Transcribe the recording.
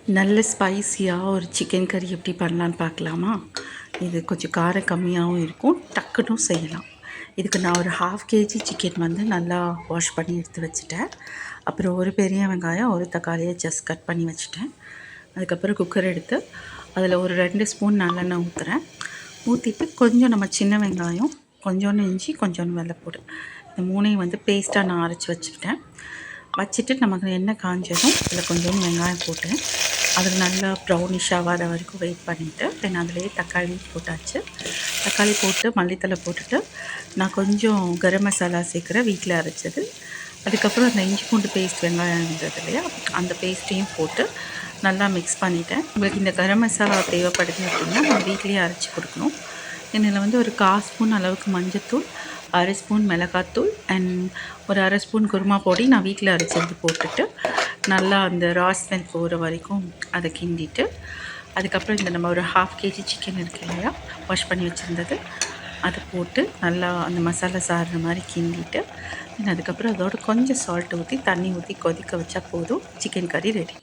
நல்ல ஸ்பைஸியாக ஒரு சிக்கன் கறி எப்படி பண்ணலான்னு பார்க்கலாமா? இது கொஞ்சம் காரம் கம்மியாகவும் இருக்கும், டக்குனும் செய்யலாம். இதுக்கு நான் ஒரு 1/2 கேஜி சிக்கன் வந்து நல்லா வாஷ் பண்ணி எடுத்து வச்சுட்டேன். அப்புறம் ஒரு பெரிய வெங்காயம், ஒரு தக்காளியை ஜஸ்ட் கட் பண்ணி வச்சுட்டேன். அதுக்கப்புறம் குக்கர் எடுத்து அதில் ஒரு 2 ஸ்பூன் நல்லெண்ணெய் ஊற்றுறேன். ஊற்றிட்டு கொஞ்சம் நம்ம சின்ன வெங்காயம், கொஞ்சோண்டு இஞ்சி, கொஞ்சோண்டு வெள்ளைப்பூடு, இந்த 3ஐயும் வந்து பேஸ்ட்டாக நான் அரைச்சி வச்சுக்கிட்டேன். வச்சுட்டு நமக்கு எண்ணெய் காஞ்சதும் அதில் கொஞ்சோண்டு வெங்காயம் போட்டு அதில் நல்லா ப்ரௌனிஷாக வர வரைக்கும் வெயிட் பண்ணிவிட்டு தென் அதிலேயே தக்காளி போட்டாச்சு. தக்காளி போட்டு மல்லித்தலை போட்டுட்டு நான் கொஞ்சம் கரம் மசாலா சேர்க்குறேன், வீட்டில் அரைச்சது. அதுக்கப்புறம் அந்த இஞ்சி பூண்டு பேஸ்ட் வெங்காயம் இருந்தது இல்லையா, அந்த பேஸ்ட்டையும் போட்டு நல்லா மிக்ஸ் பண்ணிவிட்டேன். உங்களுக்கு இந்த கரம் மசாலா தேவைப்படுது அப்படின்னா நம்ம வீட்லேயே அரைச்சி கொடுக்கணும். இதில் வந்து ஒரு 1/4 ஸ்பூன் அளவுக்கு மஞ்சத்தூள், 1/2 ஸ்பூன் மிளகாத்தூள் அண்ட் ஒரு 1/2 ஸ்பூன் குருமா பொடி நான் வீட்டில் அரைச்சது போட்டுட்டு நல்லா அந்த ரா ஸ்மெல் போகிற வரைக்கும் அதை கிண்டிட்டு, அதுக்கப்புறம் இந்த நம்ம ஒரு 1/2 கேஜி சிக்கன் இருக்கு இல்லையா, வாஷ் பண்ணி வச்சுருந்தது, அதை போட்டு நல்லா அந்த மசாலா சாறுற மாதிரி கிண்டிட்டு அதுக்கப்புறம் அதோட கொஞ்சம் சால்ட் ஊற்றி தண்ணி ஊற்றி கொதிக்க வச்சா போதும், சிக்கன் கறி ரெடி.